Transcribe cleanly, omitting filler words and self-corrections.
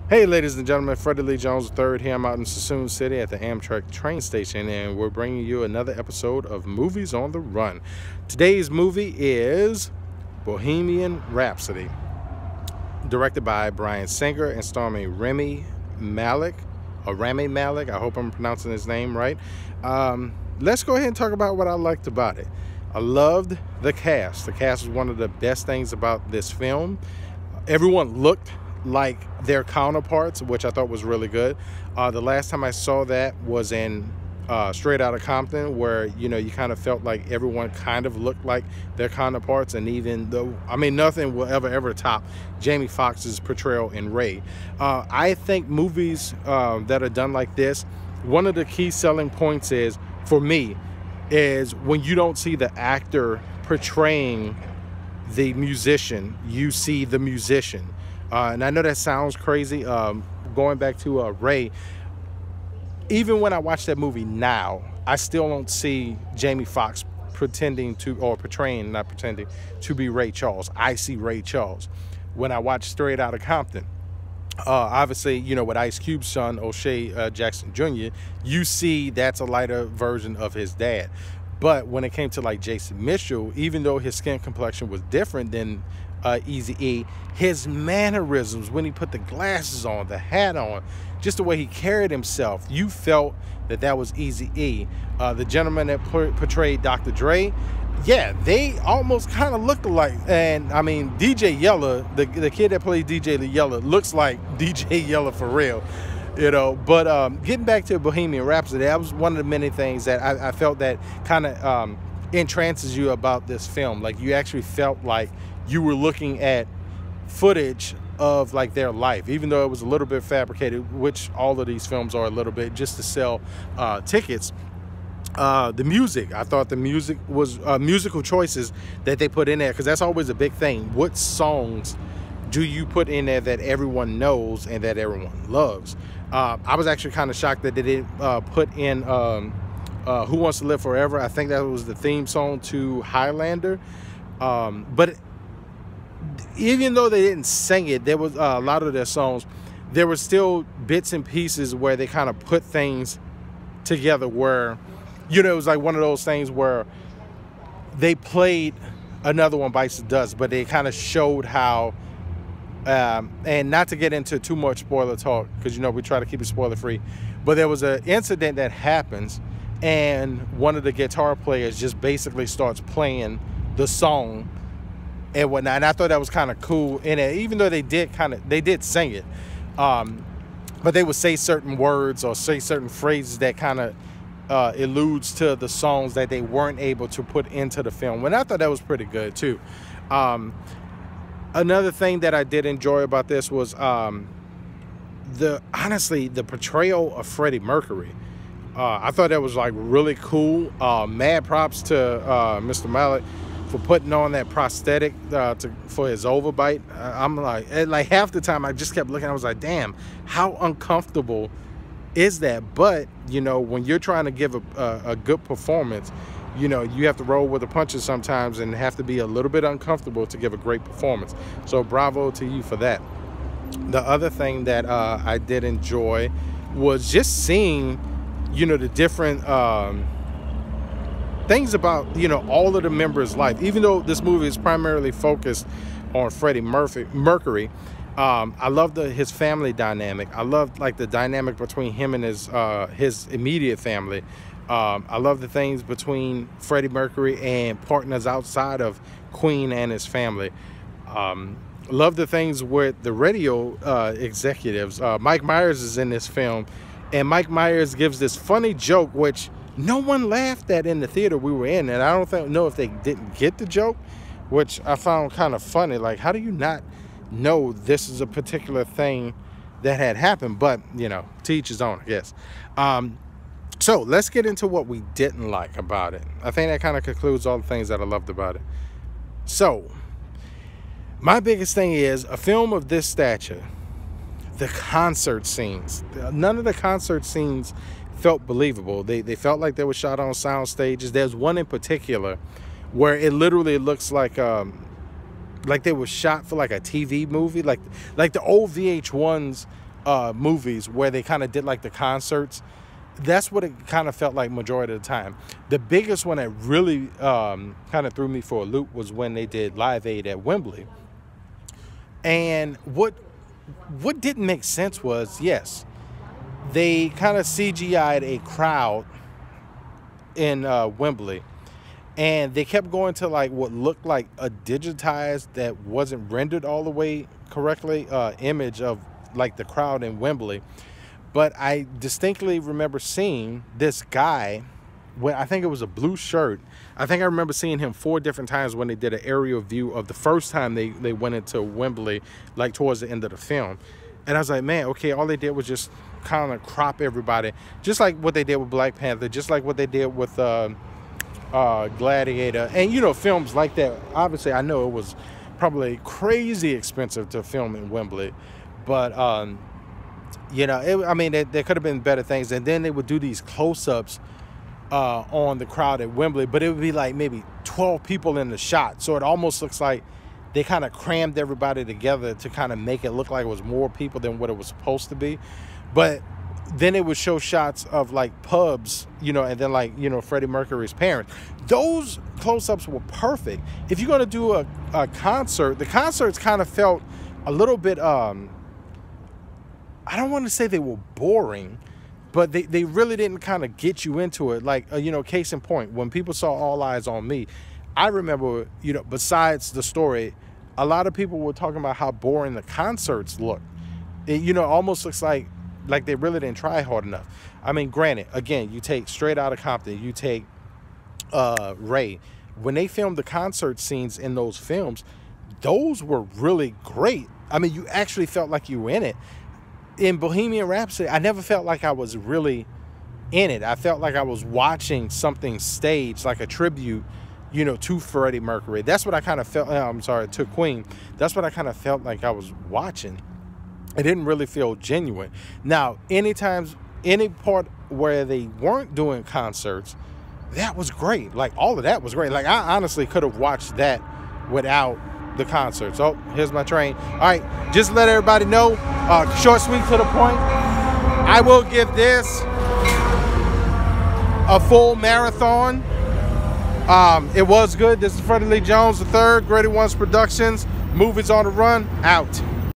Hey, ladies and gentlemen, Freddie Lee Jones III here. I'm out in Sassoon City at the Amtrak train station, and we're bringing you another episode of Movies on the Run. Today's movie is Bohemian Rhapsody, directed by Bryan Singer and starring Rami Malek. I hope I'm pronouncing his name right. Let's go ahead and talk about what I liked about it. I loved the cast. The cast was one of the best things about this film. Everyone looked like their counterparts, which I thought was really good. The last time I saw that was in Straight Outta Compton, where you kind of felt like everyone kind of looked like their counterparts, and even though nothing will ever top Jamie Foxx's portrayal in Ray. I think movies that are done like this, one of the key selling points is, for me, is when you don't see the actor portraying the musician, you see the musician. And I know that sounds crazy. Going back to Ray, even when I watch that movie now, I still don't see Jamie Foxx portraying to be Ray Charles. I see Ray Charles. When I watch Straight Outta Compton, obviously, with Ice Cube's son, O'Shea Jackson Jr., you see that's a lighter version of his dad. But when it came to like Jason Mitchell, even though his skin complexion was different than Eazy-E, his mannerisms, when he put the glasses on, the hat on, just the way he carried himself, you felt that was Eazy-E. The gentleman that portrayed Dr. Dre, yeah, they almost kind of look alike. And DJ Yella, the kid that played DJ Yella, looks like DJ Yella for real. But getting back to Bohemian Rhapsody, that was one of the many things that I felt that kind of entrances you about this film. Like, you actually felt like you were looking at footage of like their life, even though it was a little bit fabricated, which all of these films are a little bit, just to sell tickets. The music, I thought the music was musical choices that they put in there, because that's always a big thing. What songs do you put in there that everyone knows and that everyone loves? I was actually kind of shocked that they didn't put in Who Wants to Live Forever. I think that was the theme song to Highlander. But even though they didn't sing it, there was a lot of their songs, there were still bits and pieces where they kind of put things together where, it was like one of those things where they played Another One Bites the Dust, but they kind of showed how, and not to get into too much spoiler talk, because we try to keep it spoiler free, but there was an incident that happens, and one of the guitar players just basically starts playing the song and whatnot. And I thought that was kind of cool in it, even though they did sing it, but they would say certain words or say certain phrases that kind of alludes to the songs that they weren't able to put into the film. And I thought that was pretty good too. Another thing that I did enjoy about this was the portrayal of Freddie Mercury. I thought that was like really cool. Mad props to Mr. Malek for putting on that prosthetic for his overbite. I'm like half the time I just kept looking. I was like, damn, how uncomfortable is that? But when you're trying to give a good performance, you have to roll with the punches sometimes and have to be a little bit uncomfortable to give a great performance. So bravo to you for that. The other thing that I did enjoy was just seeing the different things about all of the members' life. Even though this movie is primarily focused on Freddie Mercury, I love his family dynamic. I love like the dynamic between him and his immediate family. I love the things between Freddie Mercury and partners outside of Queen and his family. Love the things with the radio executives. Mike Myers is in this film, and Mike Myers gives this funny joke which no one laughed at in the theater we were in, and I don't know if they didn't get the joke, which I found kind of funny. Like, how do you not know this is a particular thing that had happened? But to each his own, I guess. So let's get into what we didn't like about it. I think that kind of concludes all the things that I loved about it. So my biggest thing is, a film of this stature, the concert scenes, none of the concert scenes felt believable. They felt like they were shot on sound stages. There's one in particular where it literally looks like they were shot for like a TV movie, like the old VH1s movies where they kind of did like the concerts. That's what it kind of felt like majority of the time. The biggest one that really kind of threw me for a loop was when they did Live Aid at Wembley. And what didn't make sense was, yes, they kind of CGI'd a crowd in Wembley, and they kept going to like what looked like a digitized, that wasn't rendered all the way correctly, image of like the crowd in Wembley. But I distinctly remember seeing this guy, when I think it was a blue shirt. I think I remember seeing him 4 different times when they did an aerial view of the first time they went into Wembley, like towards the end of the film. And I was like, man, okay, all they did was just kind of crop everybody, just like what they did with Black Panther, just like what they did with Gladiator, and you know, films like that. Obviously, I know it was probably crazy expensive to film in Wembley, but you know, I mean, there could have been better things. And then they would do these close-ups on the crowd at Wembley, but it would be like maybe 12 people in the shot, so it almost looks like they kind of crammed everybody together to kind of make it look like it was more people than what it was supposed to be. But then it would show shots of like pubs, you know, and then like, you know, Freddie Mercury's parents. Those close-ups were perfect. If you're going to do a concert, the concerts kind of felt a little bit, I don't want to say they were boring, but they really didn't kind of get you into it. Like, you know, case in point, when people saw All Eyes on Me, I remember, you know, besides the story, a lot of people were talking about how boring the concerts look. It, you know, almost looks like they really didn't try hard enough. I mean, granted, again, you take Straight Outta Compton, you take Ray. When they filmed the concert scenes in those films, those were really great. I mean, you actually felt like you were in it. In Bohemian Rhapsody, I never felt like I was really in it. I felt like I was watching something staged, like a tribute, you know, to Freddie Mercury. That's what I kind of felt. I'm sorry, to Queen. That's what I kind of felt like I was watching. It didn't really feel genuine. Now, any part where they weren't doing concerts, that was great. Like, all of that was great. Like, I honestly could have watched that without the concerts. Oh, here's my train. All right, just let everybody know, short, sweet, to the point, I will give this a full marathon. It was good. This is Freddie Lee Jones III, Grady Ones Productions, Movies on the Run, out.